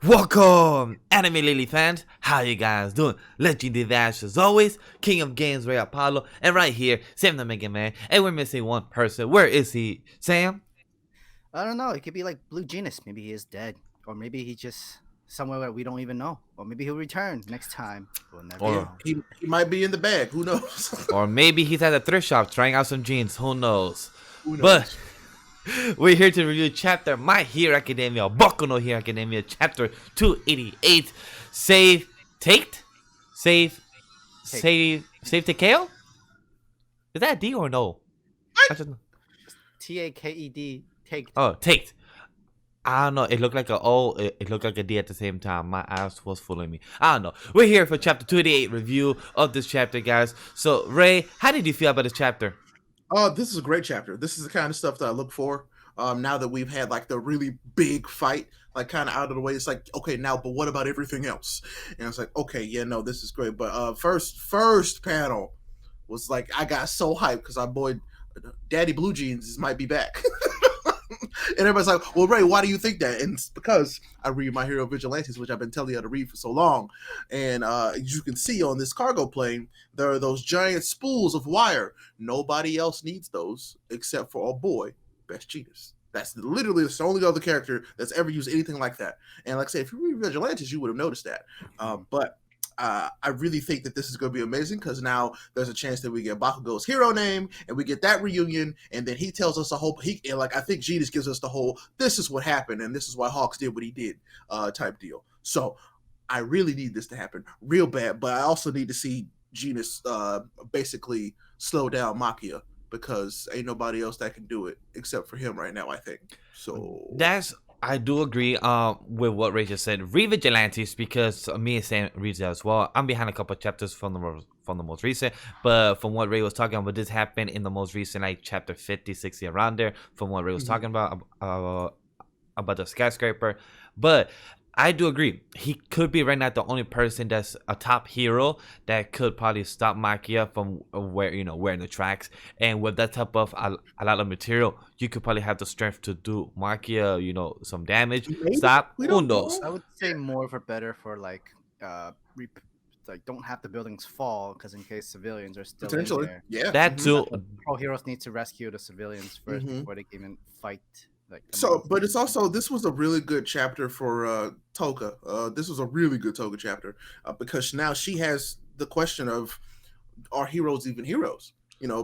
Welcome, Anime Lily fans. How you guys doing? LegendDVash as always, King of Games RayApollo, and right here, SamTheMangaMan. And we're missing one person. Where is he? Sam? I don't know. It could be like Blue Genius. Maybe he is dead, or maybe he just somewhere where we don't even know, or maybe he'll return next time. We'll never Yeah, Or know. he might be in the bag. Who knows? or maybe he's at a thrift shop trying out some jeans. Who knows? Who But knows? we're here to review chapter My Hero Academia, Boku no Hero Academia, chapter 288. Save, Taked? Save, Take save Takeo? Is that a D or no? I just, TAKED. Take. oh, Taked. I don't know. It looked like a O. It looked like a D at the same time. My ass was fooling me. I don't know. We're here for chapter 28 review of this chapter, guys. So, Ray, how did you feel about this chapter? This is a great chapter. This is the kind of stuff that I look for. Now that we've had like the really big fight, like kind of out of the way, it's like okay, now, but what about everything else? And it's like, okay, yeah, no, this is great. But first panel was like I got so hyped because our boy, Daddy Blue Jeans, might be back. And everybody's like, well, Ray, why do you think that? And it's because I read My Hero Vigilantes, which I've been telling you to read for so long. And as you can see on this cargo plane, there are those giant spools of wire. Nobody else needs those except for our boy, Best Genius. That's literally the only other character that's ever used anything like that. And like I say, if you read Vigilantes, you would have noticed that. But I really think that this is going to be amazing because now there's a chance that we get Bakugo's hero name and we get that reunion, and then he tells us a whole. I think Genius gives us the whole. This is what happened, and this is why Hawks did what he did, type deal. So I really need this to happen real bad, but I also need to see Genius basically slow down Makia because ain't nobody else that can do it except for him right now. I think so. I do agree with what Ray just said. Read Vigilantes because me and Sam reads that as well. I'm behind a couple of chapters from the most recent, but from what Ray was talking about, this happened in the most recent, like chapter 50, 60, around there. From what Ray was talking about the skyscraper, but I do agree. He could be right now the only person that's a top hero that could probably stop Makia from wearing the tracks. And with that type of a lot of material, you could probably have the strength to do Makia, some damage. Maybe Stop. we Who don't knows? know. I would say more for better for like don't have the buildings fall because in case civilians are still in Potentially, there. yeah. That too. Pro heroes need to rescue the civilians 1st Mhm. before they can even fight. Like the So, but it's monsters. also this was a really good chapter for Toga. This was a really good Toga chapter because now she has the question of are heroes even heroes?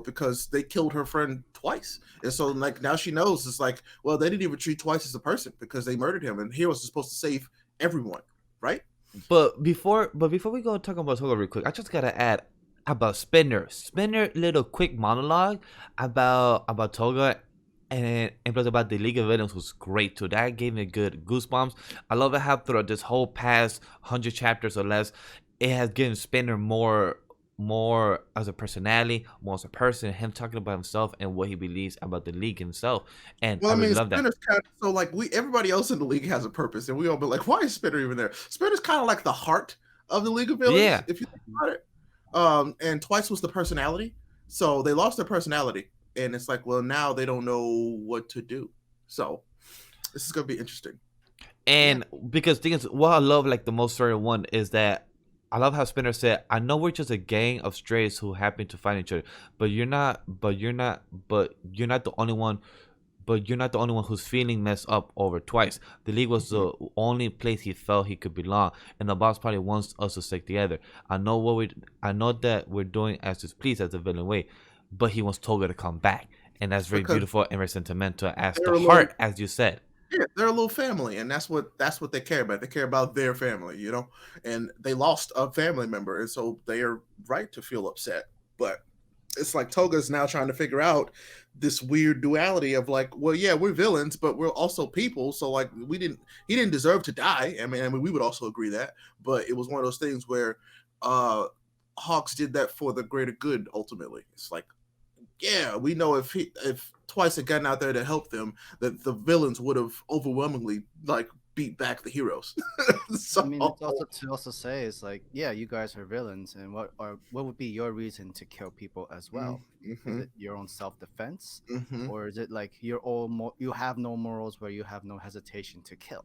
Because they killed her friend twice, and so like now she knows it's like, well, they didn't even treat twice as a person because they murdered him, and heroes are supposed to save everyone, right? But before we go talk about Toga real quick, I just gotta add about Spinner. Spinner little quick monologue about Toga and plus about the League of Villains was great too. That gave me good goosebumps. I love it how throughout this whole past 100 chapters or less, it has given Spinner more as a personality, more as a person, him talking about himself and what he believes about the league himself. And Well, I I really mean, love that. Spinner's kind of so like we everybody else in the league has a purpose, and we all be like, why is Spinner even there? Spinner's kind of like the heart of the League of Villains, Yeah. if you think about it. And Twice was the personality, so they lost their personality, and it's like, well, now they don't know what to do. So this is gonna be interesting. And because thing is, what I love like the most story one is that I love how Spinner said, "I know we're just a gang of strays who happen to find each other, but you're not the only one. But you're not the only one who's feeling messed up over Twice. The league was Mhm. the only place he felt he could belong, and the boss probably wants us to stick together. I know that we're doing as is pleased as the villain way, but he wants Toga to come back, and that's very Because beautiful and very sentimental as the they're a little heart, as you said." yeah, they're a little family, and that's what they care about. They care about their family, and they lost a family member, and so they are right to feel upset. But it's like Toga's now trying to figure out this weird duality of like, well, yeah, we're villains, but we're also people. So like, he didn't deserve to die. I mean, we would also agree that, but it was one of those things where uh Hawks did that for the greater good. Ultimately, it's like, yeah, we know if Twice had gotten out there to help them, that the villains would have overwhelmingly like beat back the heroes. I So mean, it's also to also say is like, yeah, you guys are villains, and what would be your reason to kill people as well? Is mm-hmm, it your own self defense, mm-hmm. or is it like you have no morals where you have no hesitation to kill?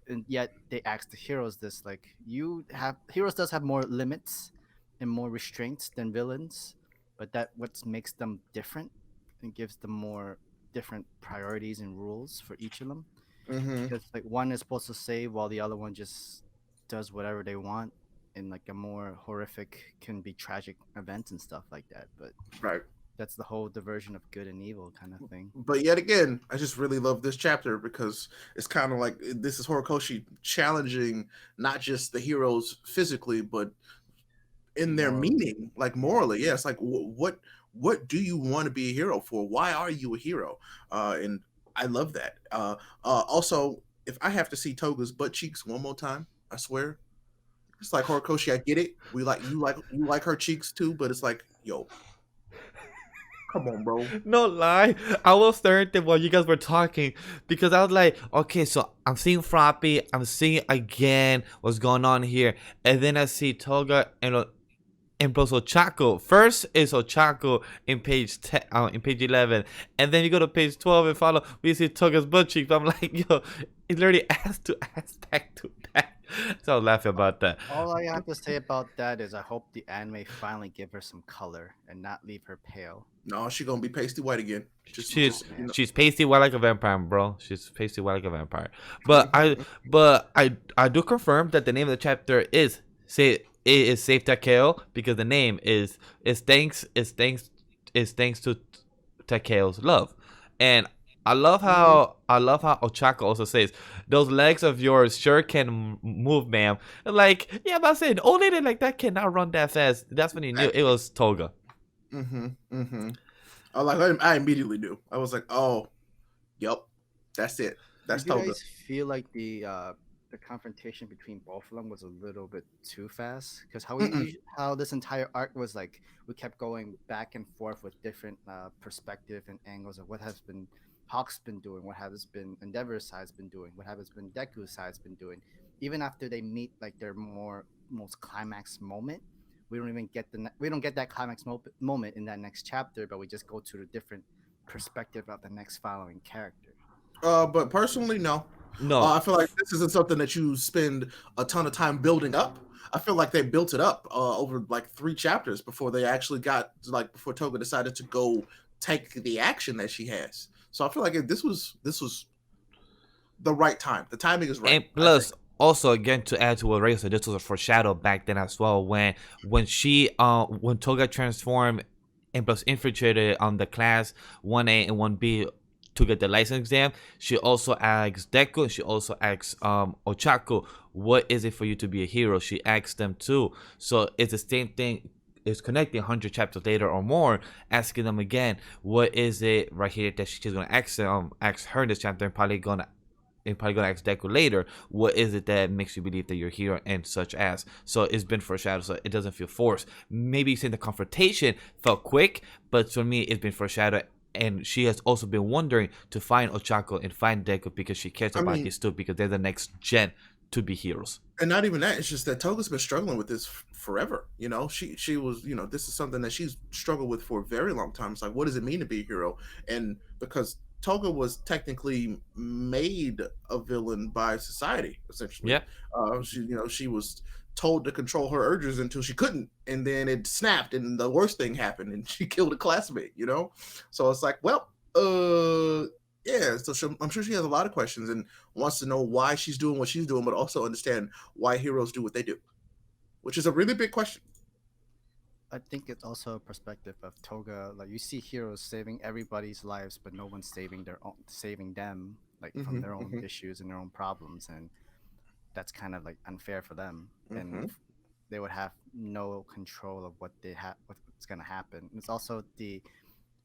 and yet they ask the heroes this, like, you have heroes does have more limits and more restraints than villains, but that what makes them different and gives them more different priorities and rules for each of them, Mm-hmm. because like one is supposed to save while the other one just does whatever they want, and like a more horrific can be tragic events and stuff like that. But Right. that's the whole diversion of good and evil kind of thing. But yet again, I just really love this chapter because it's kind of like this is Horikoshi challenging not just the heroes physically, but in their Morally. meaning, like morally. Yeah, it's like what do you want to be a hero for? Why are you a hero? And I love that. Also, if I have to see Toga's butt cheeks one more time, I swear, it's like Horikoshi. I get it. We like you like her cheeks too, but it's like, yo, come on, bro. No lie, I was staring at them while you guys were talking because I was like, okay, so I'm seeing Froppy, I'm seeing again what's going on here, and then I see Toga and plus Ochako. First is Ochako in page 10, in page 11, and then you go to page 12 and follow. We see Toga's butt cheeks. I'm like, yo, it's literally ass to ass, back to back. So I was laughing about that. All I have to say about that is I hope the anime finally give her some color and not leave her pale. No, she gonna be pasty white again. She's pasty white like a vampire, bro. She's pasty white like a vampire. But I do confirm that the name of the chapter is Save Takeo, because the name is thanks to Takeo's love. And I love how Ochako also says, those legs of yours sure can move, ma'am. Like, yeah, but I said old lady like that cannot run that fast. That's when you knew it was Toga. I immediately knew. I was like, oh, yep, that's it. That's Did you Toga. guys feel like the confrontation between both of them was a little bit too fast? Because how this entire arc was like, we kept going back and forth with different perspective and angles of what has been Hawk's been doing, what has been Endeavor's side's been doing, what has been Deku's side's been doing. Even after they meet like their most climax moment, we don't get that climax moment in that next chapter, but we just go to the different perspective of the next following character. But personally, no. No. I feel like this isn't something that you spend a ton of time building up. I feel like they built it up over like 3 chapters before they actually got before Toga decided to go take the action that she has. So I feel like this was the right time. The timing is right. And plus, also again to add to what Ray said, this was a foreshadow back then as well when Toga transformed and plus infiltrated on the class 1A and 1B to get the license exam. She also asks Deku, she also asks Ochako, what is it for you to be a hero? She asks them too. So it's the same thing. It's connecting 100 chapters later or more, asking them again, what is it right here that she's gonna ask her in this chapter, and probably gonna ask Deku later, what is it that makes you believe that you're a hero and such as. So it's been foreshadowed, so it doesn't feel forced. Maybe saying the confrontation felt quick, but for me it's been foreshadowed. And she has also been wondering to find Ochako and find Deku because she cares about these two, because they're the next gen to be heroes. And not even that, it's just that Toga's been struggling with this forever. You know, she was, this is something that she's struggled with for a very long time. It's like, what does it mean to be a hero? And because Toga was technically made a villain by society, essentially. Yeah. She was told to control her urges until she couldn't, and then it snapped, and the worst thing happened, and she killed a classmate. So it's like, well, yeah. So I'm sure she has a lot of questions and wants to know why she's doing what she's doing, but also understand why heroes do what they do, which is a really big question. I think it's also a perspective of Toga. Like, you see heroes saving everybody's lives, but no one's saving them, like from their own issues and their own problems, and that's kind of like unfair for them. And they would have no control of what's gonna happen. And it's also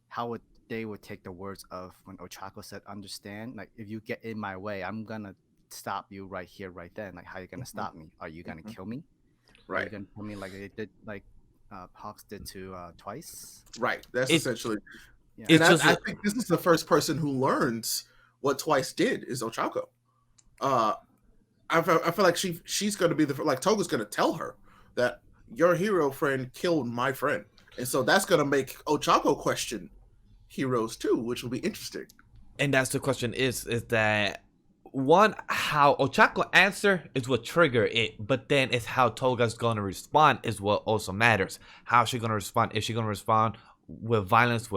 how they would take the words of when Ochako said, "Understand, like if you get in my way, I'm gonna stop you right here, right then. Like, how are you gonna stop me? Are you gonna kill me? Right. Are you gonna kill me like they did, like Hawks did to Twice?" Right. That's essentially. Yeah. And I think this is the first person who learns what Twice did is Ochako. I feel like she's going to be Toga's going to tell her that your hero friend killed my friend, and so that's going to make Ochako question heroes too, which will be interesting. And that's the question: is that one, how Ochako answer is what trigger it, but then it's how Toga's gonna respond is what also matters. How is she gonna respond? Is she gonna respond with violence,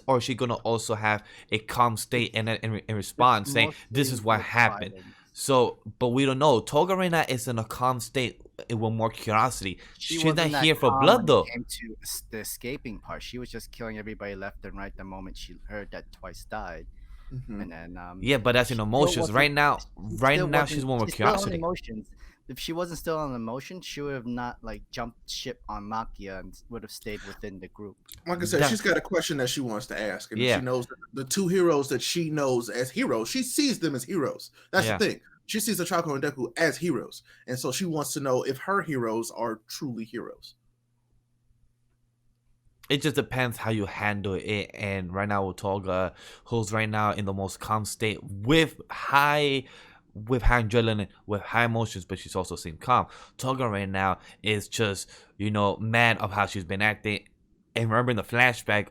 or is she gonna also have a calm state and in response It's saying this mostly is what with happened? violence. So, but we don't know. Toga right now is in a calm state with more curiosity. She's not wasn't that here for calm blood when though. it came to the escaping part. She was just killing everybody left and right the moment she heard that Twice died. Mhm. And then Yeah, but that's in she still emotions. Right wasn't. now, She right still now she's wasn't. one with She's still on curiosity. emotions. If she wasn't still on emotion, she would have not like jumped ship on Makia and would have stayed within the group. Like I said, That- she's got a question that she wants to ask, and Yeah. she knows that the two heroes that she knows as heroes. She sees them as heroes. That's Yeah. the thing. She sees Ochako and Deku as heroes, and so she wants to know if her heroes are truly heroes. It just depends how you handle it. And right now with Toga, who's right now in the most calm state with high adrenaline, with high emotions, but she's also seem calm. Toga right now is just, mad of how she's been acting. And remembering the flashback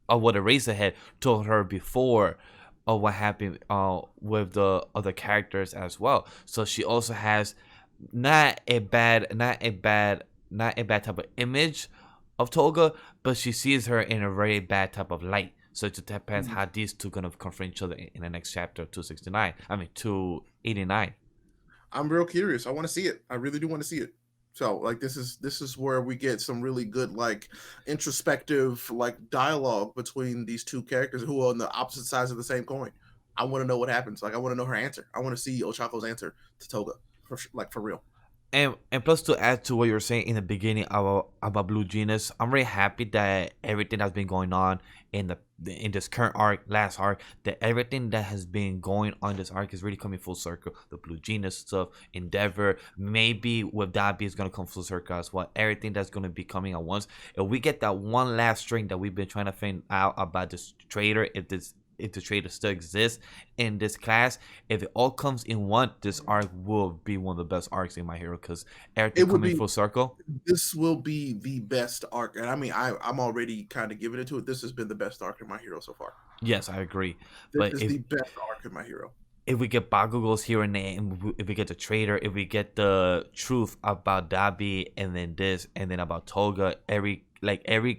of what Eraserhead told her before of what happened with the other characters as well. So she also has not a bad type of image of Toga, but she sees her in a very bad type of light. So it just depends how these two gonna confront each other in the next chapter of 269. I mean 289. I'm real curious. I want to see it. I really do want to see it. So like this is where we get some really good like introspective like dialogue between these two characters who are on the opposite sides of the same coin. I want to know what happens. Like I want to know her answer. I want to see Ochako's answer to Toga for real. And plus to add to what you were saying in the beginning about Blue Genius, I'm very happy that everything that's been going on in this current last arc, that everything that has been going on this arc is really coming full circle. The Blue Genius stuff, Endeavor, maybe with Dabi is gonna come full circle as well. Everything that's gonna be coming at once. If we get that one last string that we've been trying to find out about this trader, if the trader still exists in this class, if it all comes in one, this arc will be one of the best arcs in My Hero because everything coming full circle. This will be the best arc, and I mean, I'm already kind of giving it to it. This has been the best arc in My Hero so far. Yes, I agree. This is the best arc in My Hero. If we get Bakugo's here and there, and if we get the trader, if we get the truth about Dabi, and then this, and then about Toga, every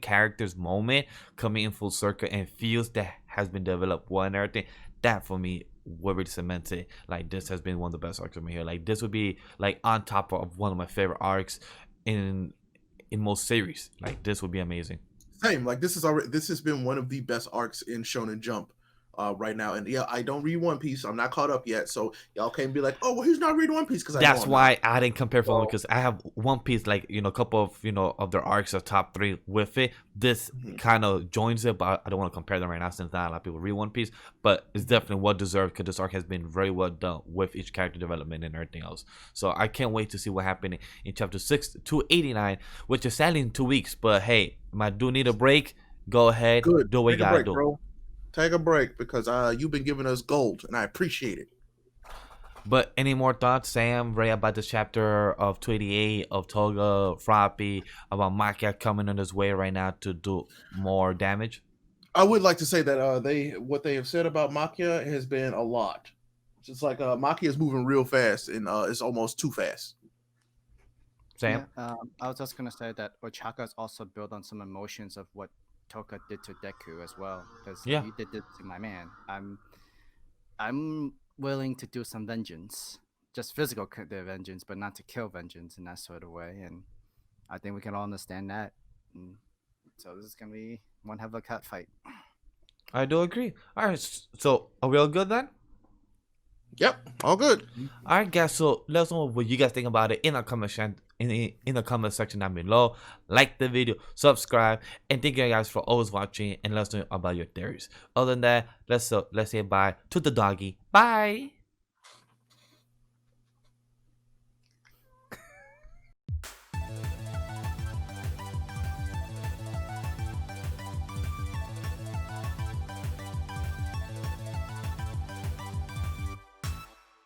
character's moment coming in full circle and feels that has been developed well and everything, that for me would really cement it. Like this has been one of the best arcs of My Hero. Like this would be like on top of one of my favorite arcs in most series. Like this would be amazing. Same. Like this has been one of the best arcs in Shonen Jump right now. And yeah, I don't read One Piece. I'm not caught up yet, so y'all can't be like, oh well, he's not reading One Piece, because that's why I didn't compare for one, because I have One Piece, like a couple of of their arcs are top 3 with it. This kind of joins it, but I don't want to compare them right now since not a lot of people read One Piece. But it's definitely well deserved because this arc has been very well done with each character development and everything else. So I can't wait to see what happened in chapter 289, which is sadly in 2 weeks. But hey, I do need a break. Go ahead, do what you gotta do. Bro. Take a break, because you've been giving us gold, and I appreciate it. But any more thoughts, Sam, Ray, about this chapter of 288 of Toga, Froppy, about Makia coming on his way right now to do more damage? I would like to say that what they have said about Makia has been a lot. It's like Makia is moving real fast, and it's almost too fast. Sam? Yeah, I was just gonna say that Ochaka is also built on some emotions of what Toka did to Deku as well, because you did this to my man. I'm willing to do some vengeance, just physical vengeance, but not to kill vengeance in that sort of way. And I think we can all understand that. And so this is gonna be one hell of a cat fight. I do agree. All right, so are we all good then? Yep, all good. All right, guys. So let us know what you guys think about it in the comment section down below. Like the video, subscribe, and thank you guys for always watching and let us know about your theories. Other than that, let's say bye to the doggy. Bye.